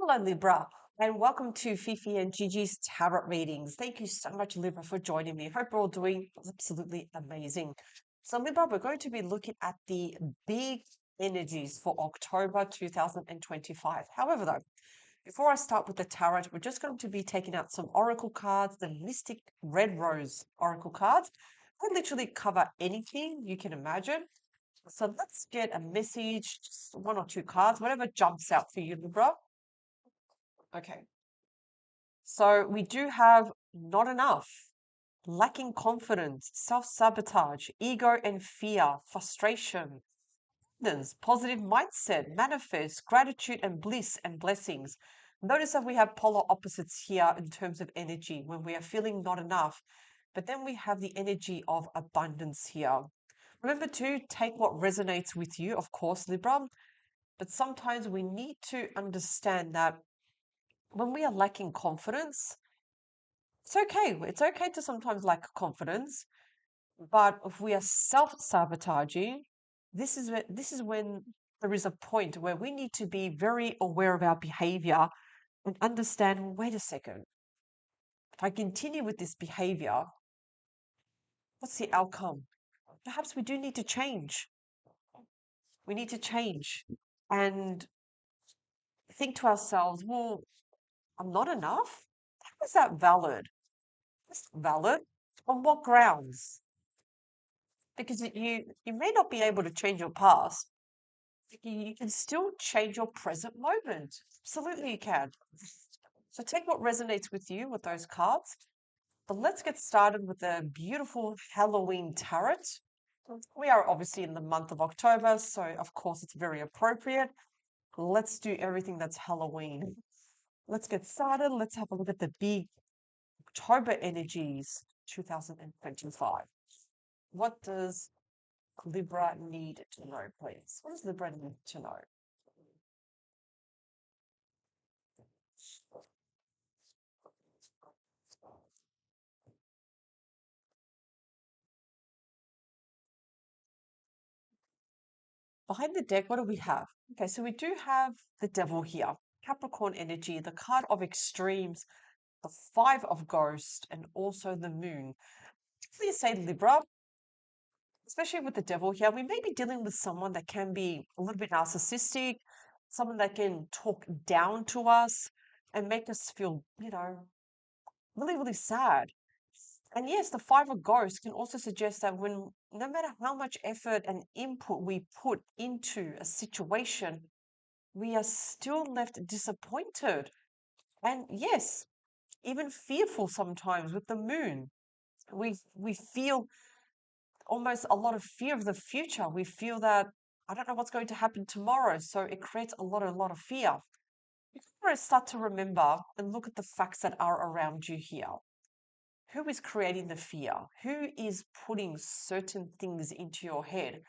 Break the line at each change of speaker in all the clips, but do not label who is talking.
Hello, Libra, and welcome to Fifi and Gigi's Tarot readings. Thank you so much, Libra, for joining me. Hope we're all doing absolutely amazing. So, Libra, we're going to be looking at the big energies for October 2025. However, though, before I start with the tarot, we're just going to be taking out some oracle cards, the Mystic Red Rose oracle cards. They literally cover anything you can imagine. So let's get a message, just one or two cards, whatever jumps out for you, Libra. Okay. So we do have not enough, lacking confidence, self-sabotage, ego and fear, frustration, abundance, positive mindset, manifest, gratitude and bliss and blessings. Notice that we have polar opposites here in terms of energy when we are feeling not enough, but then we have the energy of abundance here. Remember to take what resonates with you, of course, Libra, but sometimes we need to understand that when we are lacking confidence, it's okay. It's okay to sometimes lack confidence, but if we are self-sabotaging, this is when there is a point where we need to be very aware of our behavior and understand, well, wait a second, if I continue with this behavior, what's the outcome? Perhaps we do need to change. We need to change and think to ourselves, well, I'm not enough? How is that valid? It's valid. On what grounds? Because you may not be able to change your past. You can still change your present moment. Absolutely, you can. So take what resonates with you with those cards. But let's get started with the beautiful Halloween tarot. We are obviously in the month of October, so of course it's very appropriate. Let's do everything that's Halloween. Let's get started. Let's have a look at the big October energies 2025. What does Libra need to know, please? What does Libra need to know? Behind the deck, what do we have? Okay, so we do have the Devil here, Capricorn energy, the card of extremes, the Five of Ghosts, and also the Moon. Please say Libra, especially with the Devil here, we may be dealing with someone that can be a little bit narcissistic, someone that can talk down to us and make us feel, really, really sad. And yes, the Five of Ghosts can also suggest that when no matter how much effort and input we put into a situation, we are still left disappointed. And yes, even fearful sometimes with the moon. We feel almost a lot of fear of the future. We feel that I don't know what's going to happen tomorrow. So it creates a lot of fear. You can start to remember and look at the facts that are around you here. Who is creating the fear? Who is putting certain things into your head?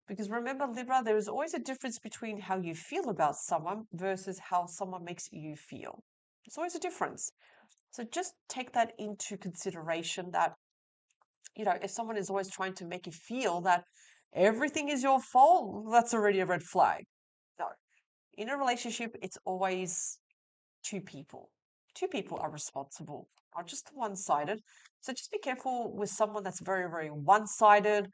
Because remember, Libra, there is always a difference between how you feel about someone versus how someone makes you feel. There's always a difference. So just take that into consideration that, if someone is always trying to make you feel that everything is your fault, that's already a red flag. No. In a relationship, it's always two people. Two people are responsible, not just one-sided. So just be careful with someone that's very, very one-sided,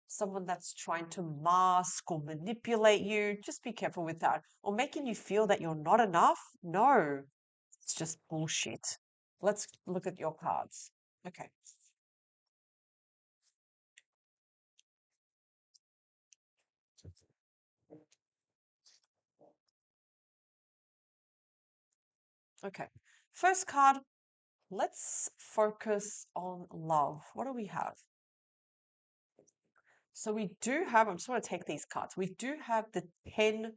someone that's trying to mask or manipulate you. Just be careful with that. Or making you feel that you're not enough. No, it's just bullshit. Let's look at your cards. Okay. Okay. First card, let's focus on love. What do we have? So we do have, I'm just going to take these cards. We do have the 10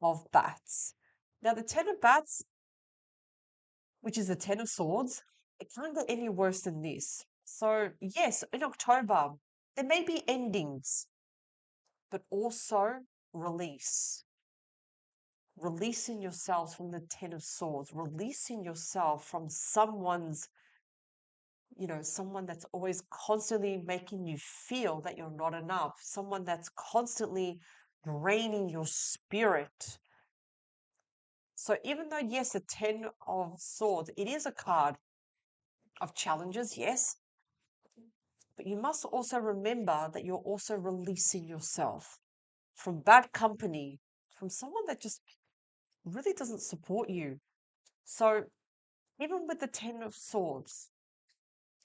of bats. Now, the 10 of bats, which is the 10 of swords, it can't get any worse than this. So, yes, in October, there may be endings, but also release. Releasing yourself from the 10 of swords, releasing yourself from someone that's always constantly making you feel that you're not enough, someone that's constantly draining your spirit, So even though, yes, the 10 of Swords, it is a card of challenges, yes, but you must also remember that you're also releasing yourself from bad company, from someone that just really doesn't support you. So even with the 10 of Swords,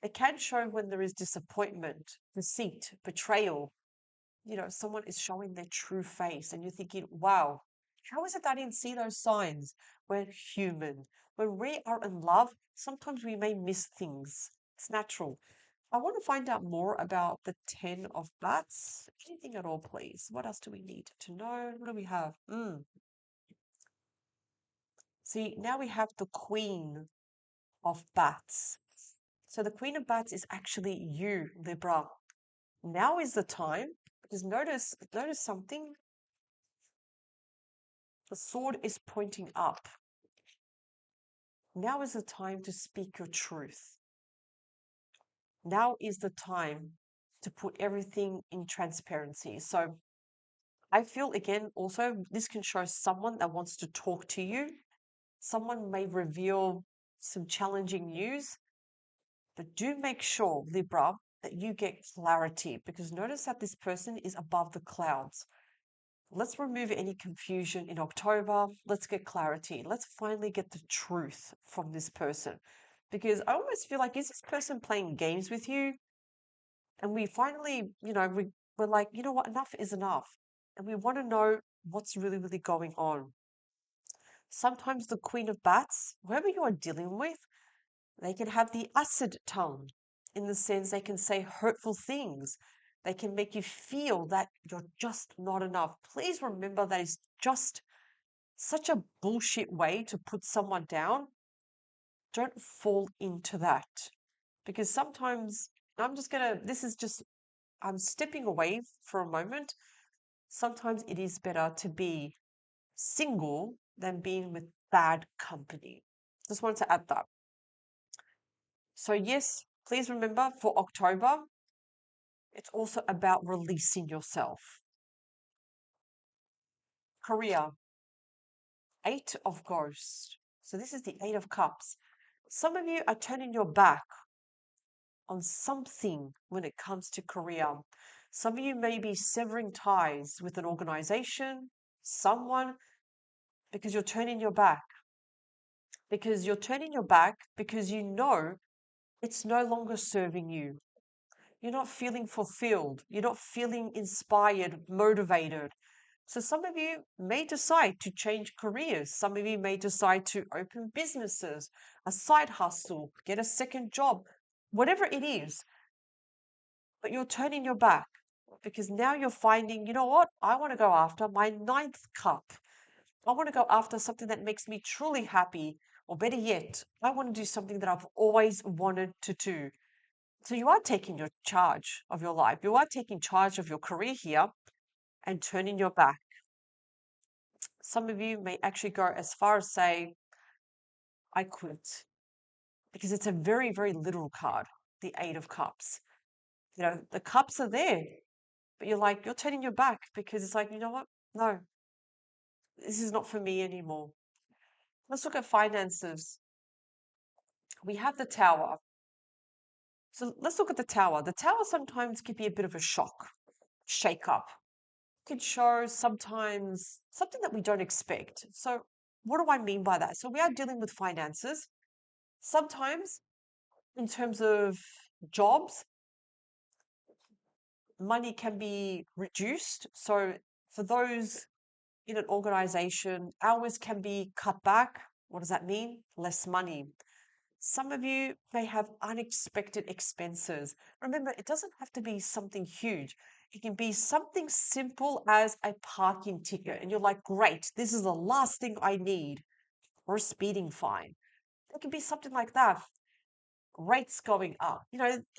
it can show when there is disappointment, deceit, betrayal. Someone is showing their true face, and you're thinking, wow, how is it that I didn't see those signs? We're human. When we are in love, sometimes we may miss things. It's natural. I want to find out more about the 10 of Bats. Anything at all, please. What else do we need to know? What do we have? See, now we have the Queen of Bats. So the Queen of Bats is actually you, Libra. Now is the time, because notice something. The sword is pointing up. Now is the time to speak your truth. Now is the time to put everything in transparency. So I feel again also this can show someone that wants to talk to you. Someone may reveal some challenging news, but do make sure, Libra, that you get clarity, because notice that this person is above the clouds. Let's remove any confusion in October. Let's get clarity. Let's finally get the truth from this person. Because I almost feel like, is this person playing games with you? And we finally, we're like, you know what, enough is enough. And we want to know what's really, really going on. Sometimes the Queen of Bats, whoever you are dealing with, they can have the acid tongue in the sense they can say hurtful things. They can make you feel that you're just not enough. Please remember that is just such a bullshit way to put someone down. Don't fall into that. Because sometimes I'm stepping away for a moment. Sometimes it is better to be single than being with bad company. Just wanted to add that. So, yes, please remember for October, it's also about releasing yourself. Career, Eight of Ghosts. So, this is the Eight of Cups. Some of you are turning your back on something when it comes to career. Some of you may be severing ties with an organization, someone, because you're turning your back. Because you're turning your back because you know it's no longer serving you. You're not feeling fulfilled. You're not feeling inspired, motivated. So some of you may decide to change careers. Some of you may decide to open businesses, a side hustle, get a second job, whatever it is. But you're turning your back because now you're finding, you know what? I want to go after my ninth cup. I want to go after something that makes me truly happy. Or better yet, I want to do something that I've always wanted to do. So you are taking your charge of your life. You are taking charge of your career here and turning your back. Some of you may actually go as far as say, I quit. Because it's a very, very literal card, the Eight of Cups. The cups are there, but you're turning your back because it's like, you know what? No, this is not for me anymore. Let's look at finances. We have the Tower. So let's look at the Tower. The Tower sometimes can be a bit of a shock, shake up. It can show sometimes something that we don't expect. So what do I mean by that? So we are dealing with finances. Sometimes in terms of jobs, money can be reduced. So for those in an organization, hours can be cut back. What does that mean? Less money. Some of you may have unexpected expenses. Remember, it doesn't have to be something huge. It can be something simple as a parking ticket. And you're like, great, this is the last thing I need. Or a speeding fine. It can be something like that. Rates going up.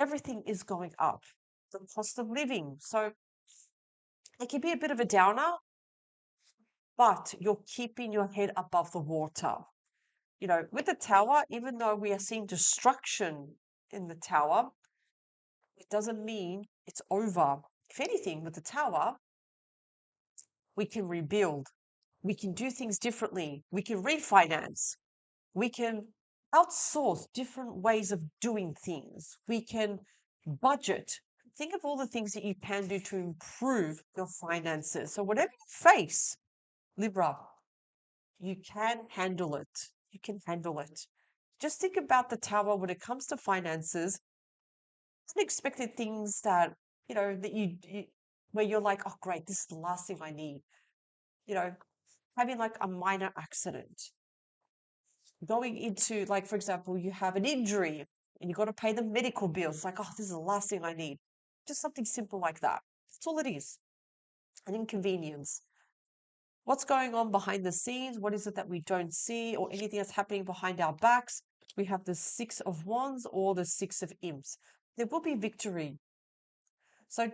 Everything is going up. The cost of living. So it can be a bit of a downer, but you're keeping your head above the water. With the tower, even though we are seeing destruction in the tower, it doesn't mean it's over. If anything, with the tower, we can rebuild. We can do things differently. We can refinance. We can outsource different ways of doing things. We can budget. Think of all the things that you can do to improve your finances. So, whatever you face, Libra, you can handle it. You can handle it. Just think about the tower when it comes to finances, unexpected things that, that you where you're like, oh, great, this is the last thing I need. You know, having like a minor accident, going into, like, for example, you have an injury and you got to pay the medical bills. It's like, oh, this is the last thing I need. Just something simple like that. That's all it is, an inconvenience. What's going on behind the scenes? What is it that we don't see, or anything that's happening behind our backs? We have the Six of Wands or the Six of Imps. There will be victory. So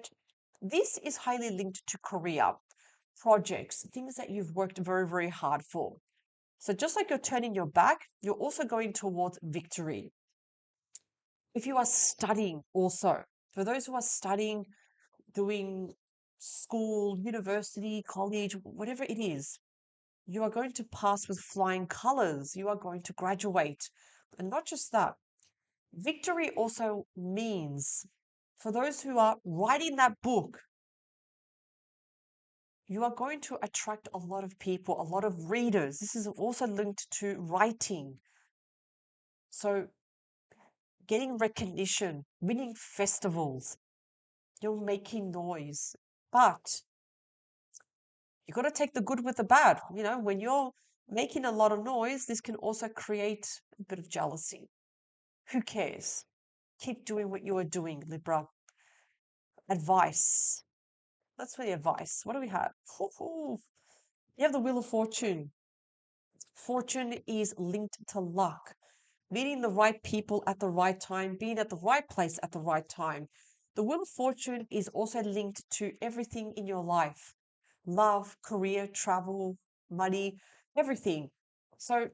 this is highly linked to career, projects, things that you've worked very, very hard for. So just like you're turning your back, you're also going towards victory. If you are studying also, for those who are studying, doing school, university, college, whatever it is, you are going to pass with flying colors. You are going to graduate. And not just that, victory also means for those who are writing that book, you are going to attract a lot of people, a lot of readers. This is also linked to writing. So getting recognition, winning festivals, you're making noise. But you got to take the good with the bad. When you're making a lot of noise, this can also create a bit of jealousy. Who cares? Keep doing what you are doing, Libra. Advice. That's really advice. What do we have? You have the Wheel of Fortune. Fortune is linked to luck, meeting the right people at the right time, being at the right place at the right time. The Wheel of Fortune is also linked to everything in your life: love, career, travel, money, everything. So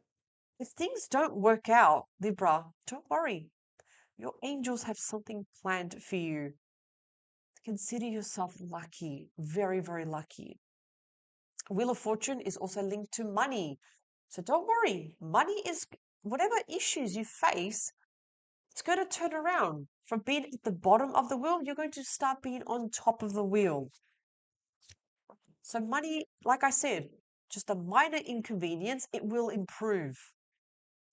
if things don't work out, Libra, don't worry. Your angels have something planned for you. Consider yourself lucky, very, very lucky. Wheel of Fortune is also linked to money. So don't worry. Money is, whatever issues you face, it's going to turn around. From being at the bottom of the wheel, you're going to start being on top of the wheel. So money, like I said, just a minor inconvenience, it will improve.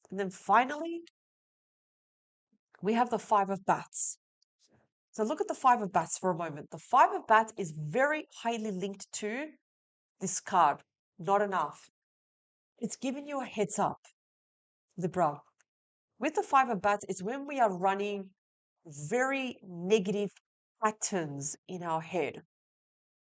And then finally, we have the Five of Bats. So look at the Five of Bats for a moment. The Five of Bats is very highly linked to this card. Not enough. It's giving you a heads up, Libra. With the Five of Bats, it's when we are running very negative patterns in our head.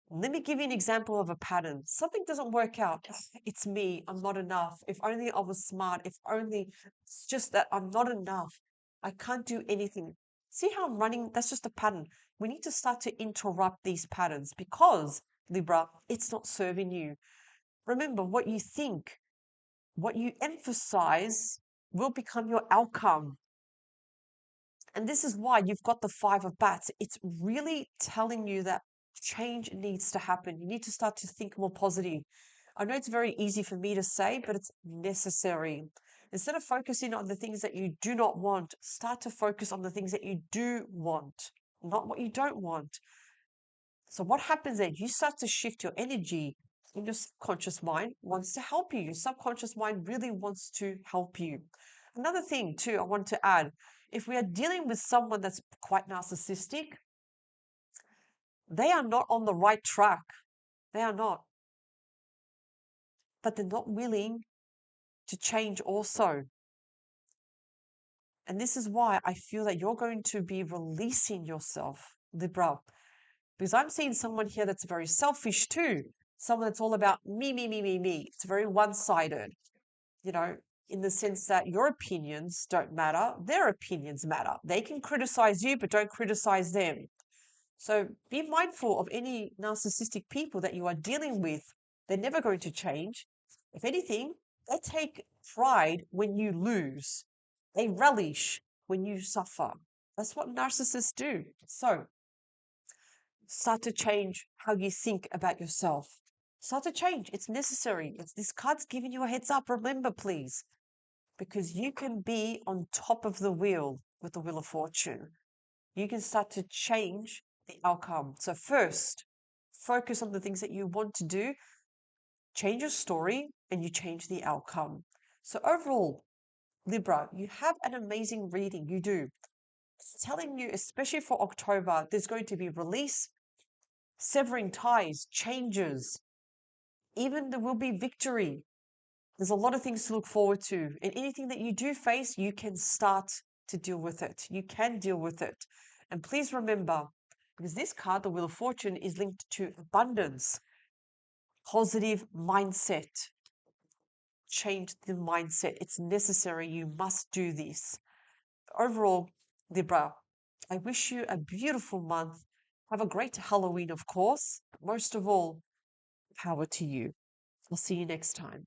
Let me give you an example of a pattern. Something doesn't work out. It's me. I'm not enough. If only I was smart. If only it's just that I'm not enough. I can't do anything. See how I'm running? That's just a pattern. We need to start to interrupt these patterns because, Libra, it's not serving you. Remember, what you think, what you emphasize will become your outcome. And this is why you've got the Five of Bats. It's really telling you that change needs to happen. You need to start to think more positive. I know it's very easy for me to say, but it's necessary. Instead of focusing on the things that you do not want, start to focus on the things that you do want, not what you don't want. So what happens then? You start to shift your energy, and your subconscious mind wants to help you. Your subconscious mind really wants to help you. Another thing too, I want to add, if we are dealing with someone that's quite narcissistic, they are not on the right track. They are not. But they're not willing to change also. And this is why I feel that you're going to be releasing yourself, Libra. Because I'm seeing someone here that's very selfish too. Someone that's all about me, me, me, me, me. It's very one-sided, in the sense that your opinions don't matter, their opinions matter. They can criticize you, but don't criticize them. So be mindful of any narcissistic people that you are dealing with. They're never going to change. If anything, they take pride when you lose. They relish when you suffer. That's what narcissists do. So start to change how you think about yourself. Start to change. It's necessary. This card's giving you a heads up. Remember, please, because you can be on top of the wheel with the Wheel of Fortune. You can start to change the outcome. So first, focus on the things that you want to do, change your story, and you change the outcome. So overall, Libra, you have an amazing reading. You do. It's telling you, especially for October, there's going to be release, severing ties, changes. Even there will be victory. There's a lot of things to look forward to. And anything that you do face, you can start to deal with it. You can deal with it. And please remember, because this card, the Wheel of Fortune, is linked to abundance, positive mindset. Change the mindset. It's necessary. You must do this. Overall, Libra, I wish you a beautiful month. Have a great Halloween, of course. Most of all, power to you. I'll see you next time.